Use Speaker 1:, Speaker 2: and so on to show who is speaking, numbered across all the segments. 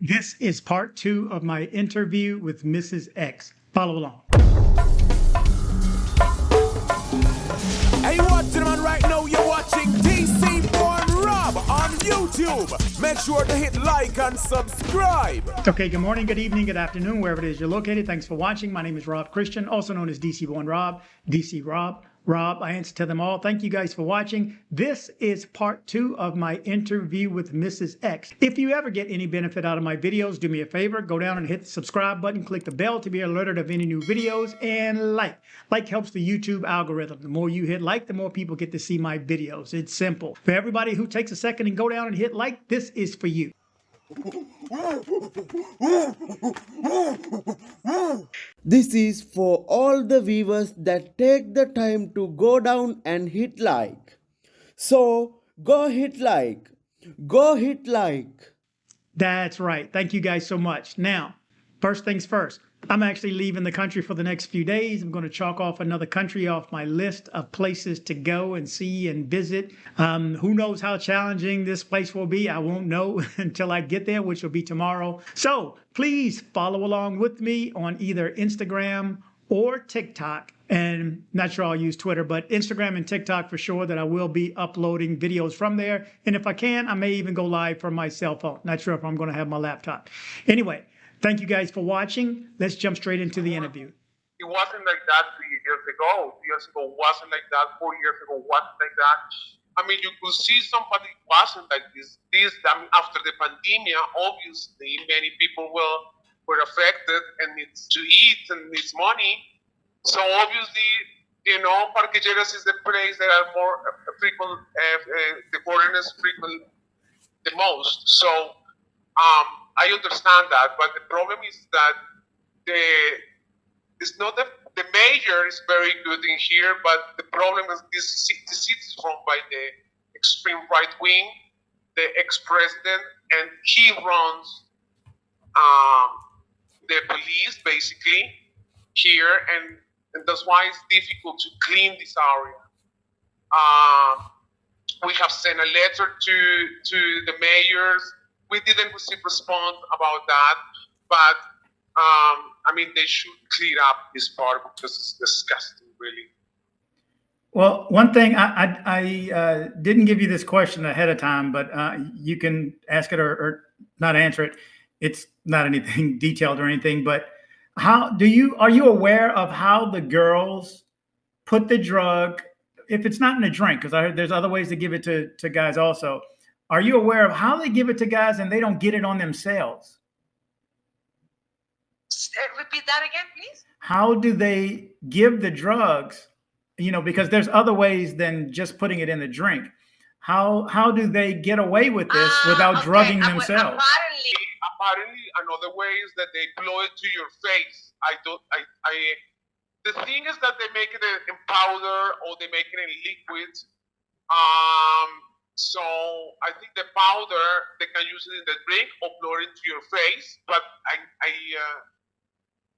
Speaker 1: This is part 2 of my interview with Mrs. X. Follow along.
Speaker 2: Hey, watching man right now, you're watching dcbornrob on YouTube. Make sure to hit like and subscribe.
Speaker 1: Okay, good morning, good evening, good afternoon, wherever it is you're located. Thanks for watching. My name is Rob Christian, also known as DC Born Rob, DC Rob. I answer to them all. Thank you guys for watching. This is part 2 of my interview with Mrs. X. If you ever get any benefit out of my videos, do me a favor, go down and hit the subscribe button, click the bell to be alerted of any new videos, and like. Like helps the YouTube algorithm. The more you hit like, the more people get to see my videos. It's simple. For everybody who takes a second and go down and hit like, this is for you.
Speaker 3: This is for all the viewers that take the time to go down and hit like. So go hit like. Go hit like.
Speaker 1: That's right. Thank you guys so much. Now, first things first. I'm actually leaving the country for the next few days. I'm going to chalk off another country off my list of places to go and see and visit. Who knows how challenging this place will be? I won't know until I get there, which will be tomorrow. So please follow along with me on either Instagram or TikTok. And not sure I'll use Twitter, but Instagram and TikTok for sure, that I will be uploading videos from there. And if I can, I may even go live from my cell phone. Not sure if I'm going to have my laptop. Anyway. Thank you guys for watching. Let's jump straight into the interview.
Speaker 4: It wasn't like that 3 years ago. 3 years ago wasn't like that. 4 years ago wasn't like that. I mean, you could see somebody wasn't like this. After the pandemic, obviously, many people were affected and needs to eat and needs money. So obviously, Parque lleras is the place that are more frequent, the foreigners frequent the most. So, I understand that, but the problem is that it's not the mayor is very good in here, but the problem is the city is run by the extreme right wing, the ex-president, and he runs the police basically here, and that's why it's difficult to clean this area. We have sent a letter to the mayors. We didn't receive response about that, but I mean, they should clear up this part because it's disgusting, really.
Speaker 1: Well, one thing, I didn't give you this question ahead of time, but you can ask it or not answer it. It's not anything detailed or anything, but are you aware of how the girls put the drug, if it's not in a drink, because I heard there's other ways to give it to guys also. Are you aware of how they give it to guys and they don't get it on themselves?
Speaker 5: Repeat that again, please.
Speaker 1: How do they give the drugs? Because there's other ways than just putting it in the drink. How do they get away with this without drugging themselves?
Speaker 4: Apparently, another way is that they blow it to your face. The thing is that they make it in powder or they make it in liquid. So I think the powder, they can use it in the drink or blow it into your face. But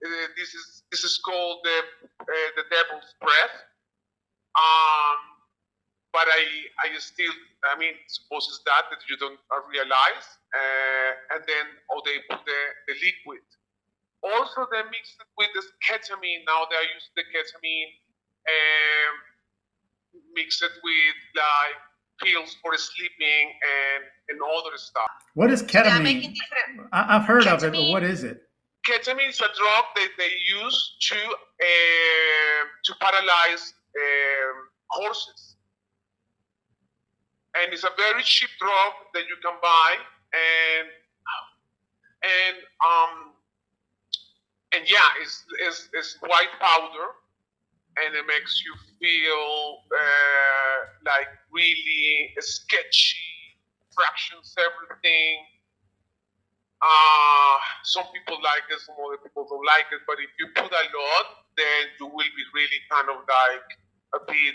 Speaker 4: this is called the devil's breath. But I mean, suppose it's that you don't realize. And then, they put the liquid. Also, they mix it with this ketamine. Now they are using the ketamine and mix it with like pills for sleeping and other stuff.
Speaker 1: What is ketamine? I've heard of it, but what is it?
Speaker 4: Ketamine is a drug that they use to paralyze horses, and it's a very cheap drug that you can buy, and yeah, it's white powder. And it makes you feel like really sketchy, fractions, everything. Some people like it, some other people don't like it. But if you put a lot, then you will be really kind of like a bit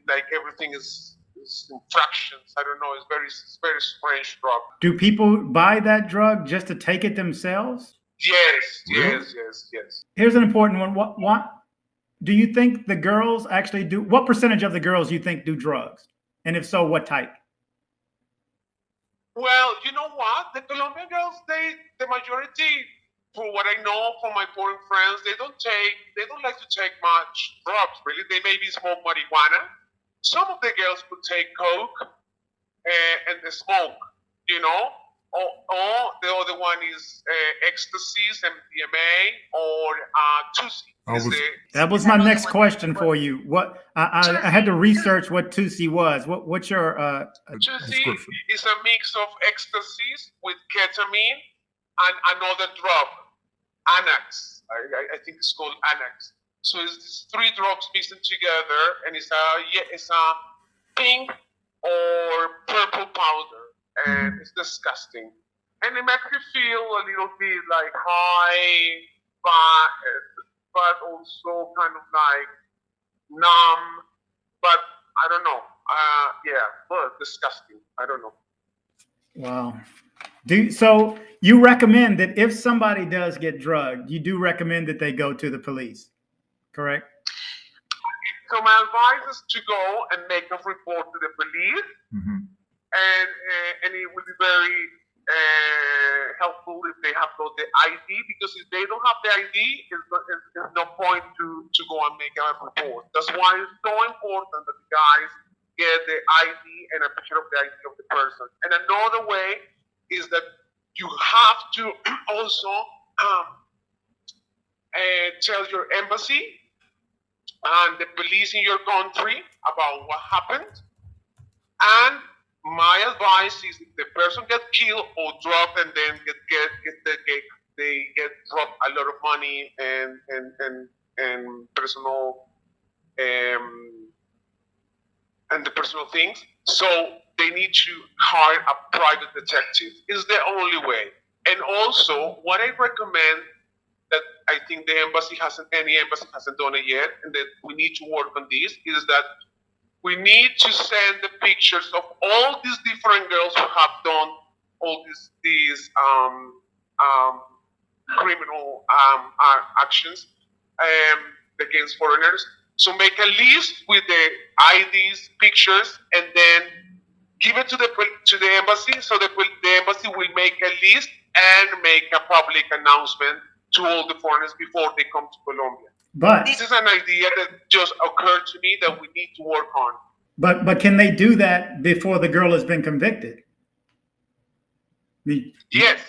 Speaker 4: like everything is in fractions. I don't know. It's very strange drug.
Speaker 1: Do people buy that drug just to take it themselves?
Speaker 4: Yes,
Speaker 1: Really?
Speaker 4: yes.
Speaker 1: Here's an important one. What do you think the girls actually do? What percentage of the girls you think do drugs? And if so, what type?
Speaker 4: Well, you know what? The Colombian girls, the majority, for what I know from my foreign friends, they don't like to take much drugs, really. They maybe smoke marijuana. Some of the girls could take coke and they smoke, you know. Or the other one is ecstasies, MDMA, or Tusi.
Speaker 1: That was my next question for you. What I had to research what Tusi was. What's your
Speaker 4: Tusi is a mix of ecstasies with ketamine and another drug, Anax. I think it's called Anax. So it's these three drugs mixed together, and it's a pink or purple powder, and it's disgusting. And it makes you feel a little bit like high, but also kind of like numb. But I don't know. But disgusting. I don't know.
Speaker 1: Wow. So you recommend that if somebody does get drugged, you do recommend that they go to the police, correct?
Speaker 4: So my advice is to go and make a report to the police, and it will be very helpful if they have got the ID, because if they don't have the ID, there's no point to go and make a report. That's why it's so important that the guys get the ID and a picture of the ID of the person. And another way is that you have to also tell your embassy and the police in your country about what happened. And my advice is if the person gets killed or dropped and then they get dropped a lot of money and personal and the personal things. So they need to hire a private detective. It's the only way. And also, what I recommend that I think any embassy hasn't done it yet, and that we need to work on this, is that we need to send the pictures of all these different girls who have done all these criminal actions against foreigners. So make a list with the IDs, pictures, and then give it to the embassy, so the embassy will make a list and make a public announcement to all the foreigners before they come to Colombia.
Speaker 1: But
Speaker 4: this is an idea that just occurred to me that we need to work on.
Speaker 1: But can they do that before the girl has been convicted?
Speaker 4: Yes.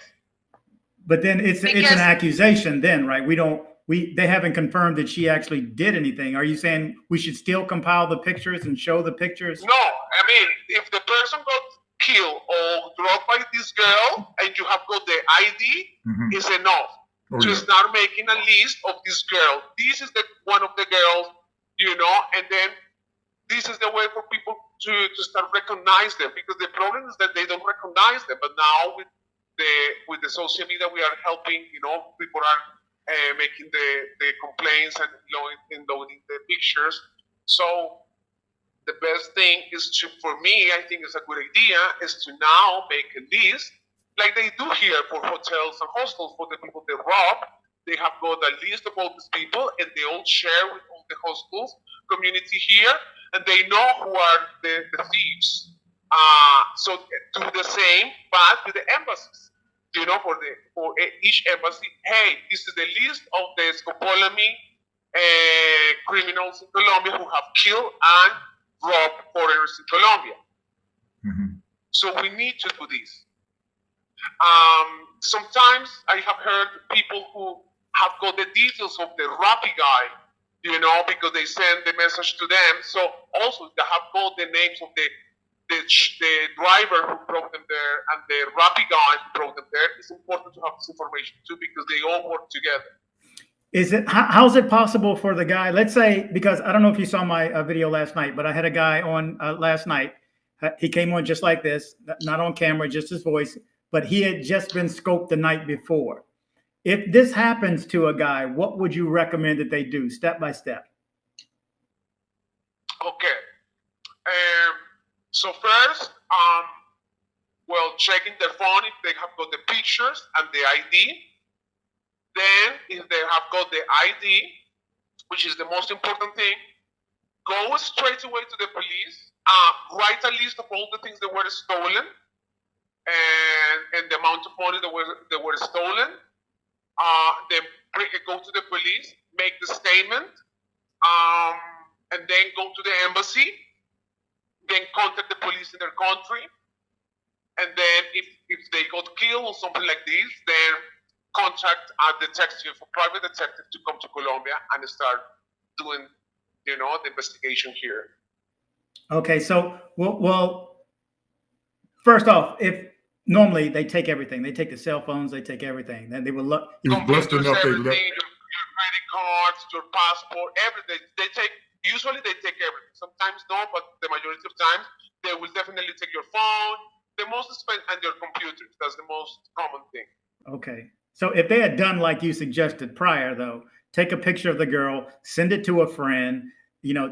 Speaker 1: But then it's an accusation then, right? They haven't confirmed that she actually did anything. Are you saying we should still compile the pictures and show the pictures?
Speaker 4: No, I mean, if the person got killed or drugged by this girl and you have got the ID, is enough to start making a list of this girl. This is one of the girls, and then this is the way for people to start recognize them, because the problem is that they don't recognize them. But now with the social media, we are helping, people are making the complaints and loading the pictures. So the best thing is for me, I think it's a good idea, is to now make a list like they do here for hotels and hostels for the people they rob. They have got a list of all these people, and they all share with all the hostels community here, and they know who are the thieves. So do the same, but with the embassies. For each embassy, hey, this is the list of the Scopolamine criminals in Colombia who have killed and robbed foreigners in Colombia. So we need to do this. Sometimes I have heard people who have got the details of the Rappi guy, because they send the message to them. So also they have got the names of the driver who brought them there and the Rappi guy who brought them there. It's important to have this information too, because they all work together.
Speaker 1: How's it possible for the guy, let's say, because I don't know if you saw my video last night, but I had a guy on last night. He came on just like this, not on camera, just his voice, but he had just been scoped the night before. If this happens to a guy, what would you recommend that they do step by step?
Speaker 4: Okay. So first, checking their phone if they have got the pictures and the ID. Then, if they have got the ID, which is the most important thing, go straight away to the police, write a list of all the things that were stolen, and the amount of money that were stolen. Then go to the police, make the statement, and then go to the embassy, then contact the police in their country, and then if they got killed or something like this, then contact a detective, a private detective, to come to Colombia and start doing, the investigation here.
Speaker 1: Okay, so well, first off, if normally they take everything, they take the cell phones, they take everything. Then they will look.
Speaker 4: Computers, everything, your credit cards, your passport, everything. Usually they take everything. Sometimes no, but the majority of times they will definitely take your phone, the most expensive, and your computers. That's the most common thing.
Speaker 1: Okay. So if they had done like you suggested prior, though, take a picture of the girl, send it to a friend,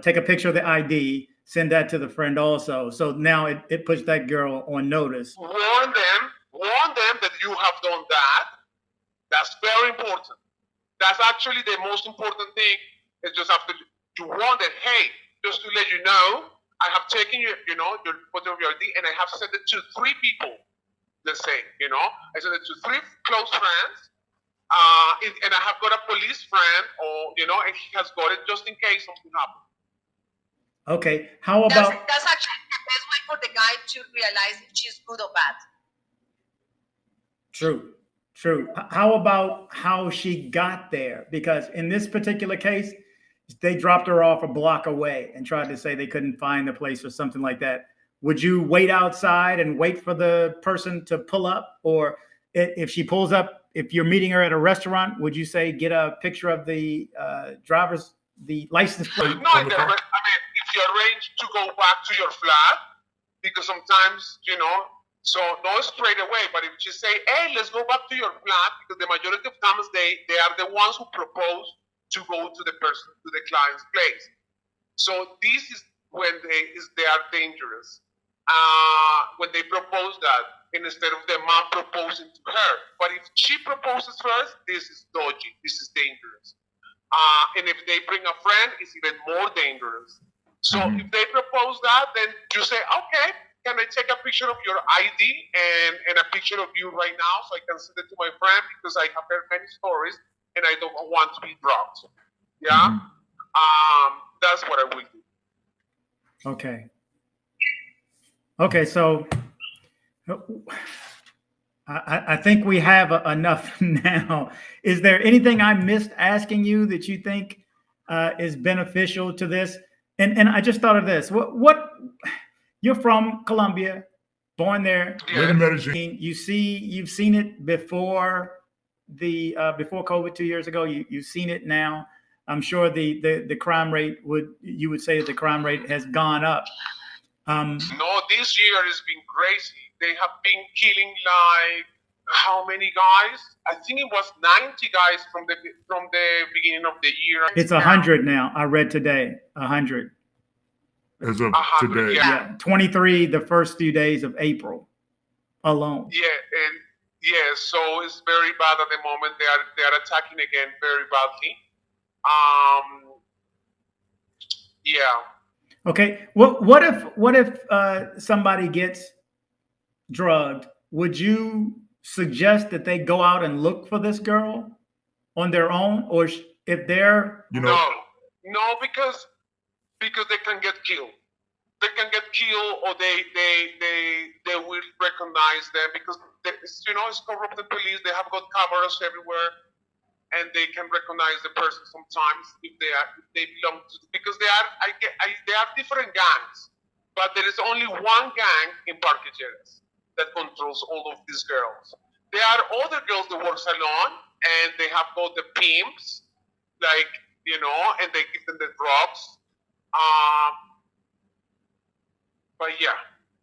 Speaker 1: take a picture of the ID, send that to the friend also. So now it puts that girl on notice.
Speaker 4: Warn them that you have done that. That's very important. That's actually the most important thing. Is just after you warn them, hey, just to let you know, I have taken your photo of your ID and I have sent it to 3 people. Let's say, I sent it to 3 close friends, and I have got a police friend, or and he has got it just in case something happens.
Speaker 1: Okay, how about
Speaker 5: that's actually the best way for the guy to realize if she's good or bad.
Speaker 1: True. How about how she got there? Because in this particular case, they dropped her off a block away and tried to say they couldn't find the place or something like that. Would you wait outside and wait for the person to pull up? Or if she pulls up, if you're meeting her at a restaurant, would you say get a picture of the the license plate?
Speaker 4: No, I mean, if you arrange to go back to your flat, because sometimes, so not straight away, but if you say, hey, let's go back to your flat, because the majority of times they are the ones who propose to go to the client's place. So this is when they are dangerous. When they propose that, instead of the man proposing to her. But if she proposes first, this is dodgy, this is dangerous. And if they bring a friend, it's even more dangerous. So if they propose that, then you say, okay, can I take a picture of your ID and a picture of you right now so I can send it to my friend, because I have heard many stories and I don't want to be drugged. Yeah? That's what I will do.
Speaker 1: Okay, so I think we have enough now. Is there anything I missed asking you that you think is beneficial to this? And I just thought of this. What you're from Colombia, born there.
Speaker 4: Yeah.
Speaker 1: Medellin. You've seen it before before COVID 2 years ago. You've seen it now. I'm sure the crime rate you would say that the crime rate has gone up.
Speaker 4: No, this year has been crazy. They have been killing like how many guys? I think it was 90 guys from the beginning of the year.
Speaker 1: It's 100 now. I read today, 100.
Speaker 6: As of today.
Speaker 1: Yeah, 23 the first few days of April alone.
Speaker 4: So it's very bad at the moment. They are attacking again very badly.
Speaker 1: Okay. What if somebody gets drugged? Would you suggest that they go out and look for this girl on their own, or if they're
Speaker 4: no, because they can get killed. They can get killed, or they will recognize them, because it's corrupted police. They have got cameras everywhere, and they can recognize the person sometimes if they belong to, because they are different gangs, but there is only one gang in Parque that controls all of these girls. There are other girls that work alone, and they have got the pimps, and they give them the drugs.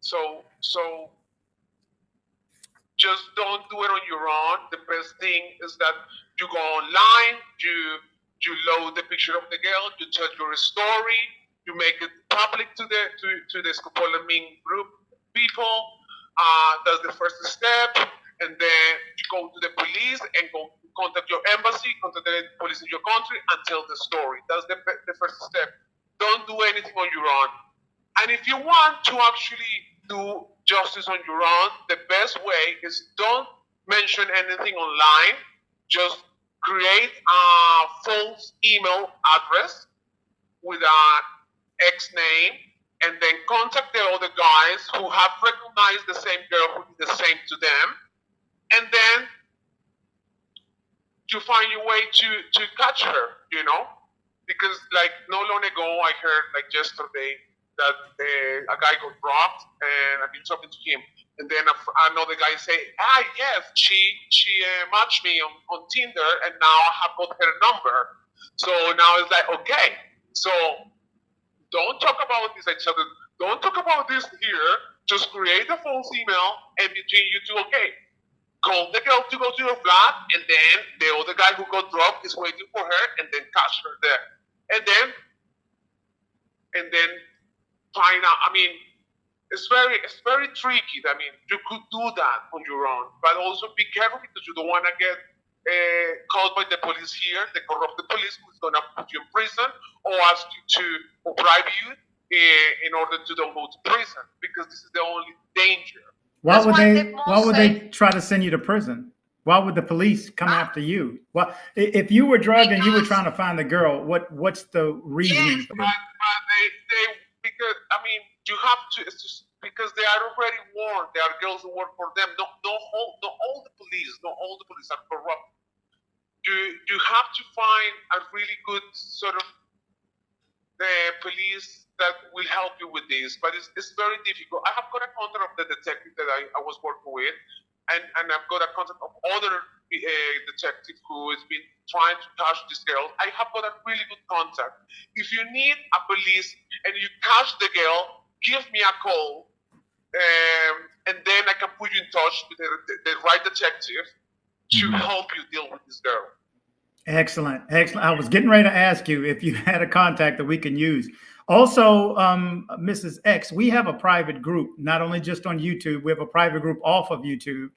Speaker 4: So just don't do it on your own. The best thing is that you go online, you load the picture of the girl, you tell your story, you make it public to the Scopolamine group people. That's the first step, and then you go to the police and go contact your embassy, contact the police in your country, and tell the story. That's the first step. Don't do anything on your own. And if you want to actually do justice on your own, the best way is don't mention anything online. Just create a false email address with an X name, and then contact the other guys who have recognized the same girl who did the same to them, and then you find your way to catch her, you know? Because like no long ago, I heard like yesterday that a guy got robbed, and I've been talking to him, and then another guy say, yes, she matched me on Tinder, and now I have got her number. So now it's like, okay, so don't talk about this. I said, don't talk about this here. Just create a false email, and between you two, okay, call the girl to go to your flat, and then the other guy who got robbed is waiting for her, and then catch her there. And then find out. I mean, it's very tricky. I mean, you could do that on your own, but also be careful because you don't want to get caught by the police here, the corrupted police who's going to put you in prison or ask you to or bribe you in order to don't go to prison, because this is the only danger.
Speaker 7: Why would they try to send you to prison? Why would the police come after you? Well, if you were drugged and you were trying to find the girl, what's the reasoning?
Speaker 4: Yes, but they because I mean you have to. It's just because they are already warned. There are girls who work for them. Not all the police are corrupt. You have to find a really good sort of police that will help you with this, but it's very difficult. I have got a contact of the detective that I was working with, and I've got a contact of other detective who has been trying to catch this girl. I have got a really good contact. If you need a police and you catch the girl, give me a call, and then I can put you in touch with the right detective to help you deal with this girl.
Speaker 7: Excellent. I was getting ready to ask you if you had a contact that we can use. Also, Mrs. X, we have a private group, not only just on YouTube, we have a private group off of YouTube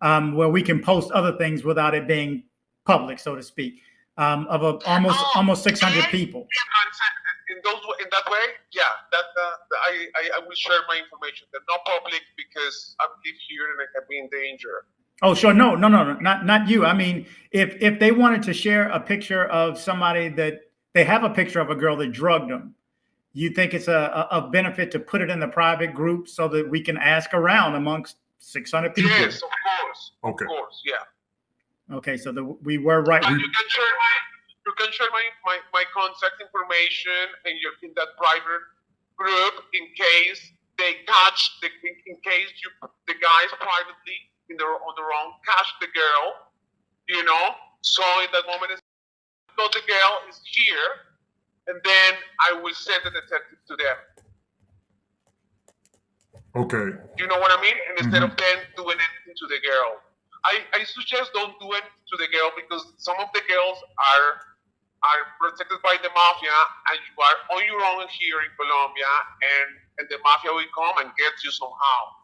Speaker 7: where we can post other things without it being public, so to speak, of almost 600 people.
Speaker 4: In that way, yeah, I will share my information. They're not public because I live here and I can be in danger.
Speaker 7: Oh, sure. No, not you. I mean, if they wanted to share a picture of somebody that they have a picture of a girl that drugged them, you think it's a benefit to put it in the private group so that we can ask around amongst 600 people?
Speaker 4: Yes, of course.
Speaker 6: Okay.
Speaker 4: Of course, yeah.
Speaker 7: Okay, so we were right.
Speaker 4: And you can share my contact information in that private group in case they catch in case the guys privately on their own catch the girl, you know. So in that moment, so the girl is here, and then I will send the detective to them.
Speaker 6: Okay.
Speaker 4: You know what I mean? And instead of them doing anything to the girl, I suggest don't do anything to the girl because some of the girls are protected by the mafia, and you are on your own here in Colombia, and the mafia will come and get you somehow.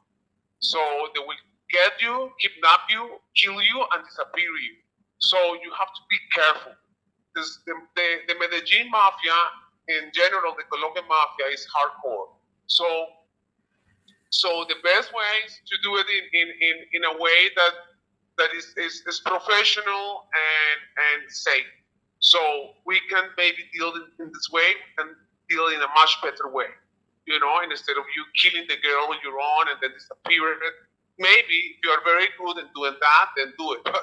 Speaker 4: So they will get you, kidnap you, kill you, and disappear you. So you have to be careful. Because the Medellin mafia, in general, the Colombian mafia is hardcore. So the best way is to do it in a way that is professional and safe. So we can maybe deal in this way and deal in a much better way. You know, and instead of you killing the girl on your own and then disappearing it. Maybe if you are very good at doing that, then do it. But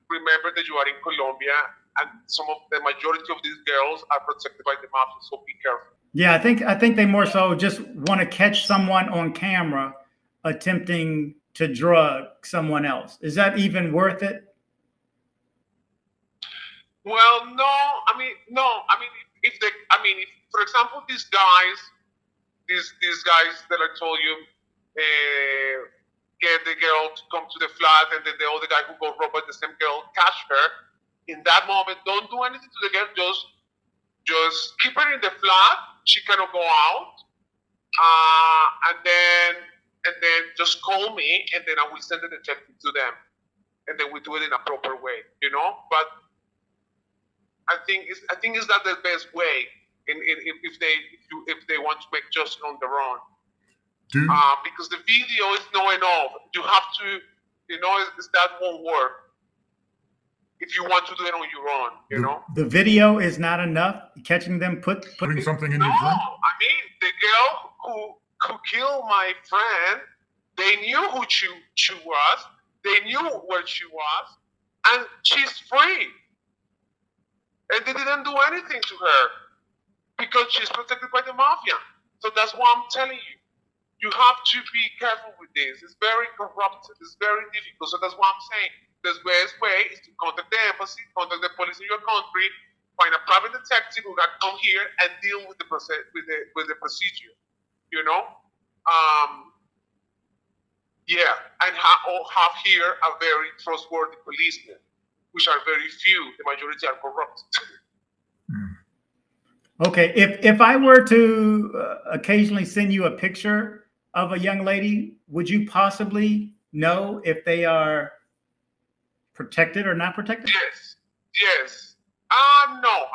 Speaker 4: remember that you are in Colombia, and the majority of these girls are protected by the mafia. So be careful.
Speaker 7: Yeah, I think they more so just want to catch someone on camera attempting to drug someone else. Is that even worth it?
Speaker 4: Well, no. I mean, if for example, these guys that I told you get the girl to come to the flat, and then the other guy who got robbed by the same girl catch her. In that moment, don't do anything to the girl. Just keep her in the flat. She cannot go out. And then just call me, and then I will send the detective to them, and then we do it in a proper way, you know. But I think it's not the best way. if they want to make justice on their own.
Speaker 6: Do
Speaker 4: Because the video is not enough. You have to, that won't work if you want to do it on your own, you know?
Speaker 7: The video is not enough. Catching them
Speaker 6: putting something in
Speaker 4: No,
Speaker 6: your drink?
Speaker 4: I mean, the girl who killed my friend, they knew who she was, they knew where she was, and she's free. And they didn't do anything to her because she's protected by the mafia. So that's why I'm telling you. You have to be careful with this. It's very corrupt. It's very difficult. So that's what I'm saying. The best way is to contact the embassy, contact the police in your country, find a private detective who can come here and deal with the process, with the procedure. You know, and have here a very trustworthy policeman, which are very few. The majority are corrupt.
Speaker 7: Okay, if I were to occasionally send you a picture of a young lady, would you possibly know if they are protected or not protected?
Speaker 4: Yes. No,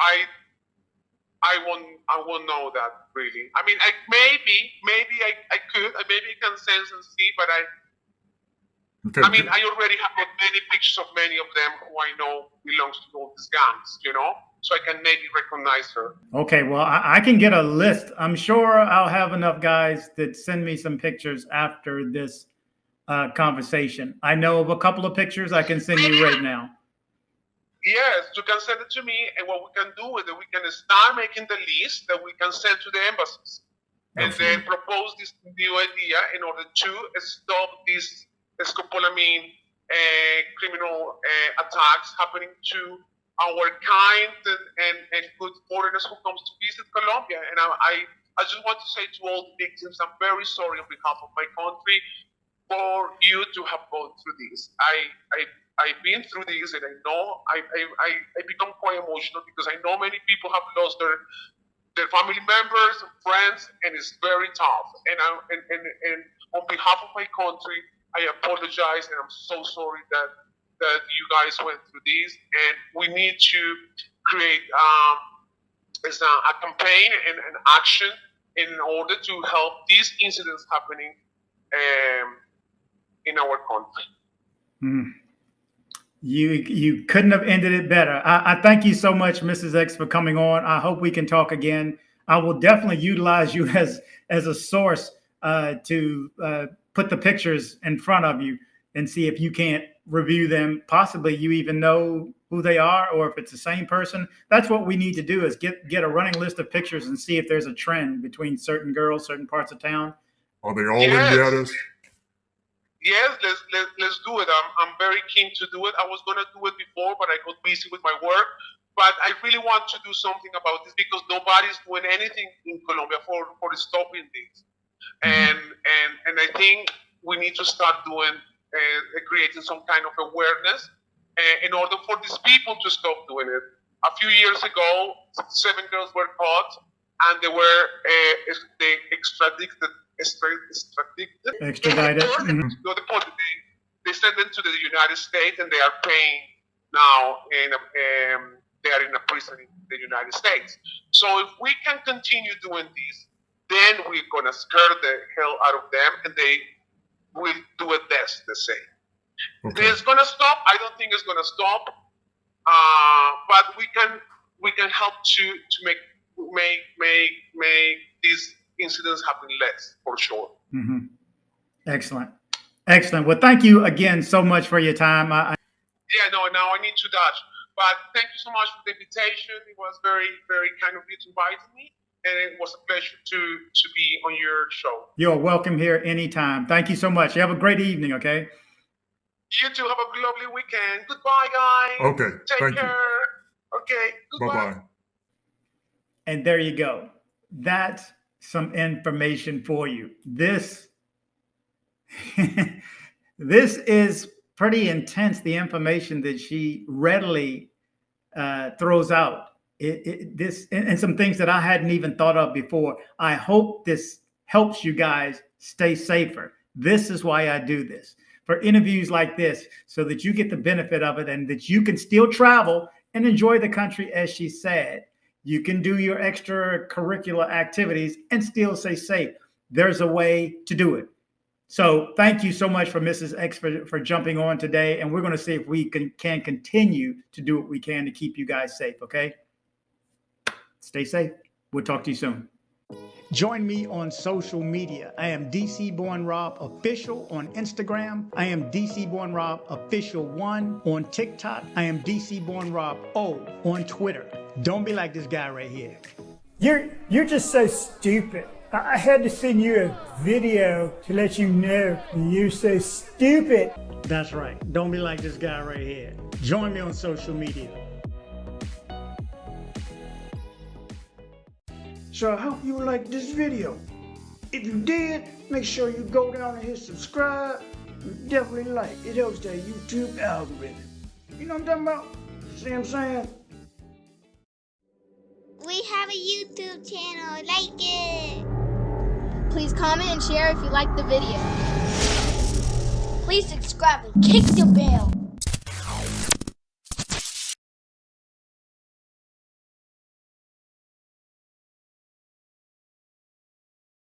Speaker 4: I won't know that really. I mean, maybe I could, maybe I can sense and see, but I mean, I already have got many pictures of many of them who I know belongs to all these gangs, you know? So I can maybe recognize her.
Speaker 7: Okay, well, I can get a list. I'm sure I'll have enough guys that send me some pictures after this conversation. I know of a couple of pictures I can send you right now.
Speaker 4: Yes, you can send it to me, and what we can do is that we can start making the list that we can send to the embassies. And then propose this new idea in order to stop this Scopolamine criminal attacks happening to our kind and good foreigners who comes to visit Colombia. And I just want to say to all the victims, I'm very sorry on behalf of my country for you to have gone through this. I've been through this, and I know I become quite emotional because I know many people have lost their family members and friends, and it's very tough. And on behalf of my country, I apologize, and I'm so sorry that you guys went through this, and we need to create a campaign and an action in order to help these incidents happening in our country.
Speaker 7: You couldn't have ended it better. I thank you so much, Mrs. X, for coming on. I hope we can talk again. I will definitely utilize you as a source to put the pictures in front of you and see if you can't review them. Possibly you even know who they are, or if it's the same person. That's what we need to do, is get a running list of pictures and see if there's a trend between certain girls, certain parts of town.
Speaker 6: Are they all in lleras?
Speaker 4: Yes, let's do it. I'm very keen to do it. I was gonna do it before, but I got busy with my work. But I really want to do something about this because nobody's doing anything in Colombia for stopping this. And I think we need to start doing creating some kind of awareness in order for these people to stop doing it. A few years ago, 7 girls were caught, and they were extradited.
Speaker 7: Mm-hmm.
Speaker 4: They sent them to the United States, and they are paying now, they are in a prison in the United States. So if we can continue doing this, then we're gonna scare the hell out of them, and they will do it best, they say.
Speaker 6: Okay.
Speaker 4: It's gonna stop. I don't think it's gonna stop, but we can help to make these incidents happen less, for sure.
Speaker 7: Mm-hmm. Excellent. Well, thank you again so much for your time.
Speaker 4: Now I need to dash, but thank you so much for the invitation. It was very, very kind of you to invite me, and it was a pleasure to be on your show.
Speaker 7: You're welcome here anytime. Thank you so much. You have a great evening, okay?
Speaker 4: You too. Have a lovely weekend. Goodbye, guys.
Speaker 6: Okay.
Speaker 4: Take care. Okay. Goodbye.
Speaker 6: Bye-bye.
Speaker 7: And there you go. That's some information for you. This is pretty intense, the information that she readily throws out. This and some things that I hadn't even thought of before. I hope this helps you guys stay safer. This is why I do this, for interviews like this, so that you get the benefit of it and that you can still travel and enjoy the country, as she said. You can do your extracurricular activities and still stay safe. There's a way to do it. So thank you so much for Mrs. X for jumping on today. And we're going to see if we can continue to do what we can to keep you guys safe. Okay. Stay safe. We'll talk to you soon.
Speaker 1: Join me on social media. I am dcbornrob official on Instagram. I am dcbornrob official 1 on TikTok. I am dcbornrob O on Twitter. Don't be like this guy right here.
Speaker 8: You're just so stupid. I had to send you a video to let you know you're so stupid.
Speaker 1: That's right. Don't be like this guy right here. Join me on social media.
Speaker 8: So I hope you liked this video. If you did, make sure you go down and hit subscribe. And definitely like. It helps that YouTube algorithm. You know what I'm talking about? See what I'm saying?
Speaker 9: We have a YouTube channel, like it. Please comment and share if you like the video. Please subscribe and kick the bell.